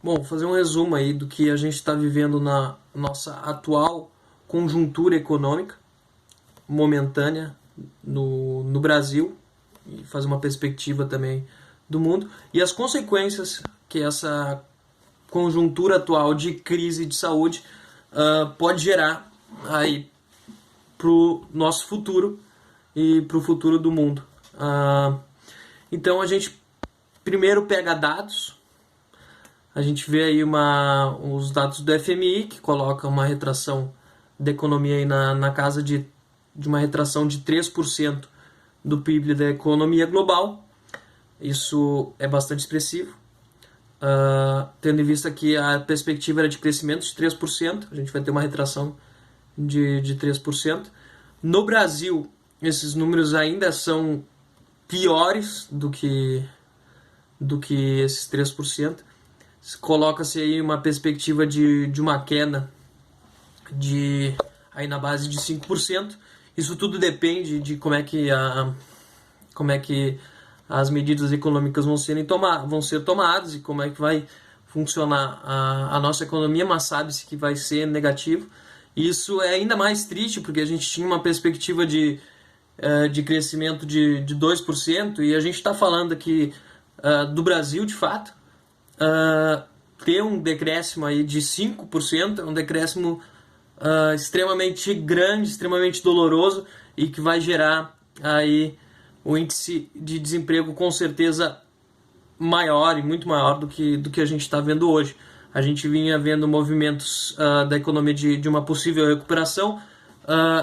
Bom, vou fazer um resumo aí do que a gente está vivendo na nossa atual conjuntura econômica momentânea no Brasil e fazer uma perspectiva também do mundo e as consequências que essa conjuntura atual de crise de saúde pode gerar aí para o nosso futuro e para o futuro do mundo. Então a gente primeiro pega dados. A gente vê aí os dados do FMI, que coloca uma retração da economia aí na casa de uma retração de 3% do PIB da economia global. Isso é bastante expressivo, tendo em vista que a perspectiva era de crescimento de 3%, a gente vai ter uma retração de 3%. No Brasil, esses números ainda são piores do que esses 3%. Coloca-se aí uma perspectiva de uma queda aí na base de 5%. Isso tudo depende de como é que as medidas econômicas vão ser tomadas e como é que vai funcionar a nossa economia, mas sabe-se que vai ser negativo. Isso é ainda mais triste porque a gente tinha uma perspectiva de crescimento de 2% e a gente está falando aqui do Brasil, de fato. Ter um decréscimo aí de 5% é um decréscimo extremamente grande, extremamente doloroso e que vai gerar aí o índice de desemprego com certeza maior e muito maior do que a gente está vendo hoje. A gente vinha vendo movimentos da economia de uma possível recuperação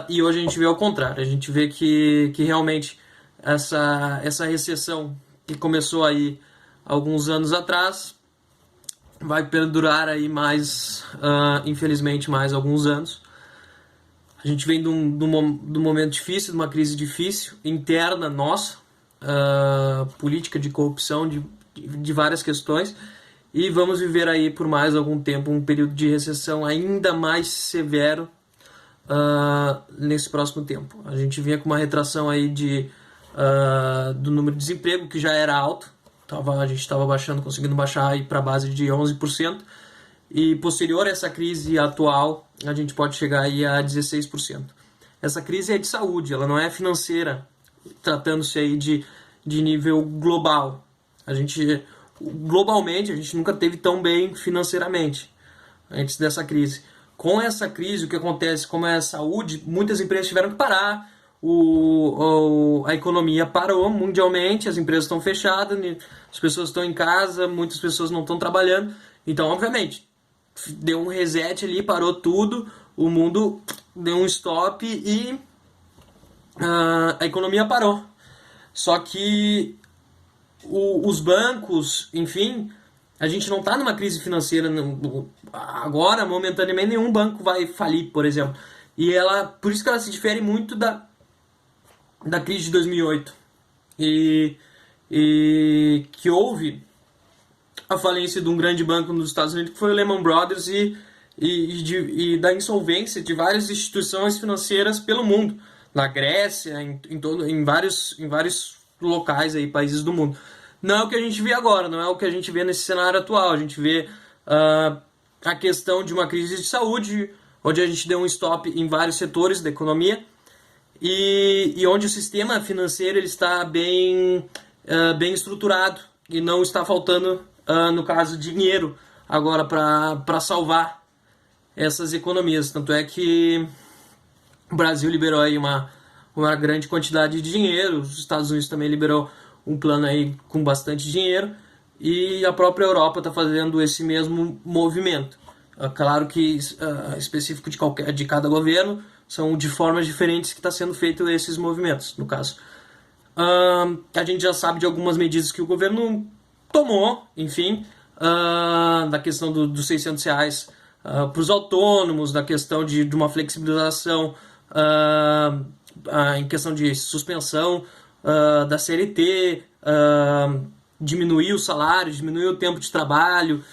e hoje a gente vê ao contrário. A gente vê que realmente essa recessão que começou aí alguns anos atrás vai perdurar aí infelizmente, mais alguns anos. A gente vem de um momento difícil, de uma crise difícil, interna nossa, política de corrupção, de várias questões, e vamos viver aí por mais algum tempo um período de recessão ainda mais severo nesse próximo tempo. A gente vinha com uma retração aí do número de desemprego, que já era alto, a gente estava conseguindo baixar para a base de 11%, e posterior a essa crise atual, a gente pode chegar aí a 16%. Essa crise é de saúde, ela não é financeira, tratando-se aí de nível global. Globalmente, a gente nunca teve tão bem financeiramente antes dessa crise. Com essa crise, o que acontece, como é a saúde, muitas empresas tiveram que parar, a economia parou mundialmente, as empresas estão fechadas, as pessoas estão em casa, muitas pessoas não estão trabalhando. Então, obviamente, deu um reset ali, parou tudo, o mundo deu um stop e a economia parou. Só que os bancos, enfim, a gente não está numa crise financeira agora, momentaneamente, nenhum banco vai falir, por exemplo. E por isso que ela se difere muito da crise de 2008 e que houve a falência de um grande banco nos Estados Unidos, que foi o Lehman Brothers, e da insolvência de várias instituições financeiras pelo mundo, na Grécia, em vários locais aí, países do mundo. Não é o que a gente vê agora, não é o que a gente vê nesse cenário atual. A gente vê a questão de uma crise de saúde, onde a gente deu um stop em vários setores da economia, e onde o sistema financeiro ele está bem estruturado e não está faltando, no caso, dinheiro agora para salvar essas economias. Tanto é que o Brasil liberou aí uma grande quantidade de dinheiro, os Estados Unidos também liberou um plano aí com bastante dinheiro, e a própria Europa está fazendo esse mesmo movimento. Claro que específico de cada governo, são de formas diferentes que está sendo feito esses movimentos, no caso. A gente já sabe de algumas medidas que o governo tomou, enfim, da questão dos R$ 600 para os autônomos, da questão de uma flexibilização em questão de suspensão da CLT, diminuir o salário, diminuir o tempo de trabalho,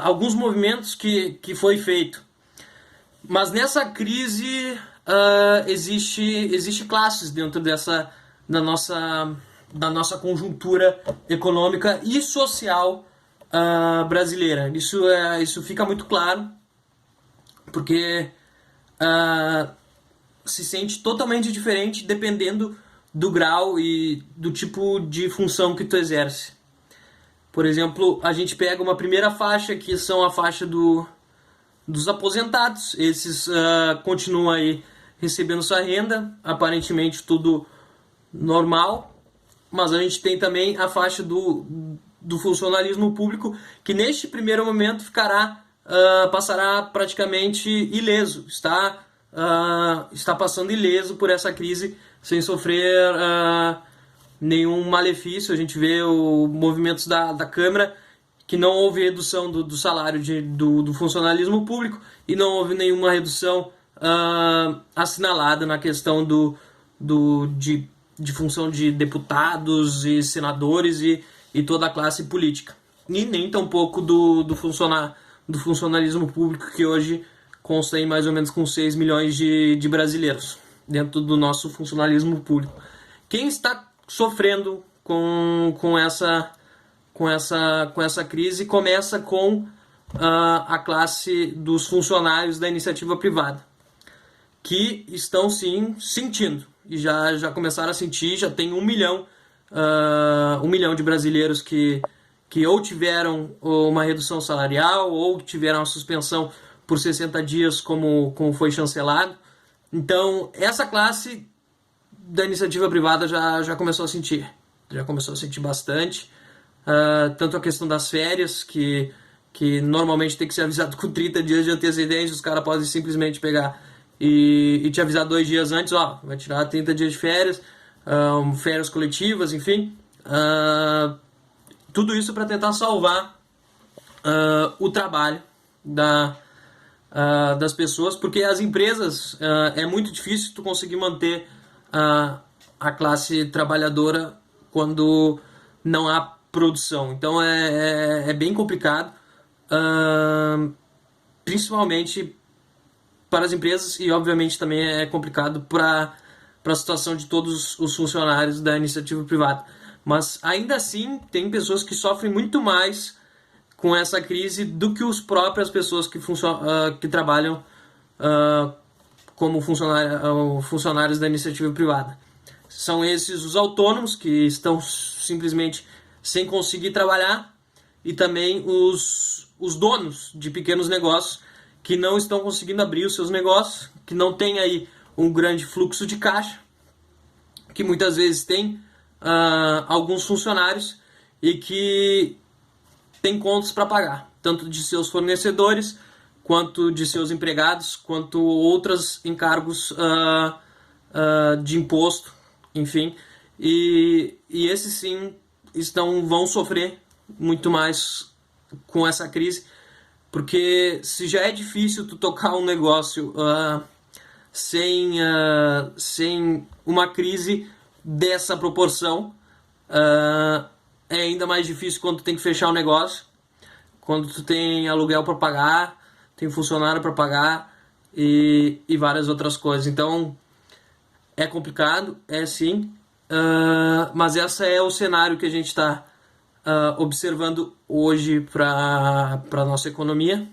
alguns movimentos que foi feito. Mas nessa crise existe classes dentro da nossa conjuntura econômica e social brasileira. Isso fica muito claro, porque se sente totalmente diferente dependendo do grau e do tipo de função que tu exerce. Por exemplo, a gente pega uma primeira faixa, que são a faixa dos aposentados. Esses continuam aí recebendo sua renda, aparentemente tudo normal, mas a gente tem também a faixa do funcionalismo público, que neste primeiro momento passará praticamente ileso, está passando ileso por essa crise sem sofrer nenhum malefício. A gente vê movimentos da Câmara que não houve redução do salário do funcionalismo público e não houve nenhuma redução assinalada na questão de função de deputados e senadores e toda a classe política. E nem tampouco do funcionalismo público, que hoje consta em mais ou menos com 6 milhões de brasileiros dentro do nosso funcionalismo público. Quem está sofrendo com essa crise começa com a classe dos funcionários da iniciativa privada, que estão sim sentindo, e já começaram a sentir. Já tem 1 milhão de brasileiros que ou tiveram uma redução salarial ou tiveram a suspensão por 60 dias, como foi chancelado. Então, essa classe da iniciativa privada já começou a sentir. Já começou a sentir bastante. Tanto a questão das férias, que normalmente tem que ser avisado com 30 dias de antecedência. Os caras podem simplesmente pegar e te avisar 2 dias antes, vai tirar 30 dias de férias, férias coletivas, enfim. Tudo isso para tentar salvar o trabalho das pessoas, porque as empresas, é muito difícil tu conseguir manter a classe trabalhadora quando não há produção. Então é bem complicado, principalmente para as empresas, e obviamente também é complicado para a situação de todos os funcionários da iniciativa privada. Mas ainda assim tem pessoas que sofrem muito mais com essa crise do que as próprias pessoas que trabalham como funcionários da iniciativa privada. São esses os autônomos, que estão simplesmente sem conseguir trabalhar, e também os donos de pequenos negócios, que não estão conseguindo abrir os seus negócios, que não tem aí um grande fluxo de caixa, que muitas vezes tem alguns funcionários e que tem contas para pagar, tanto de seus fornecedores, quanto de seus empregados, quanto outros encargos de imposto, enfim. E esses sim vão sofrer muito mais com essa crise, porque se já é difícil tu tocar um negócio sem uma crise dessa proporção, é ainda mais difícil quando tu tem que fechar o negócio, quando tu tem aluguel para pagar, tem funcionário para pagar e várias outras coisas. Então é complicado, é sim, mas esse é o cenário que a gente está observando hoje para a nossa economia.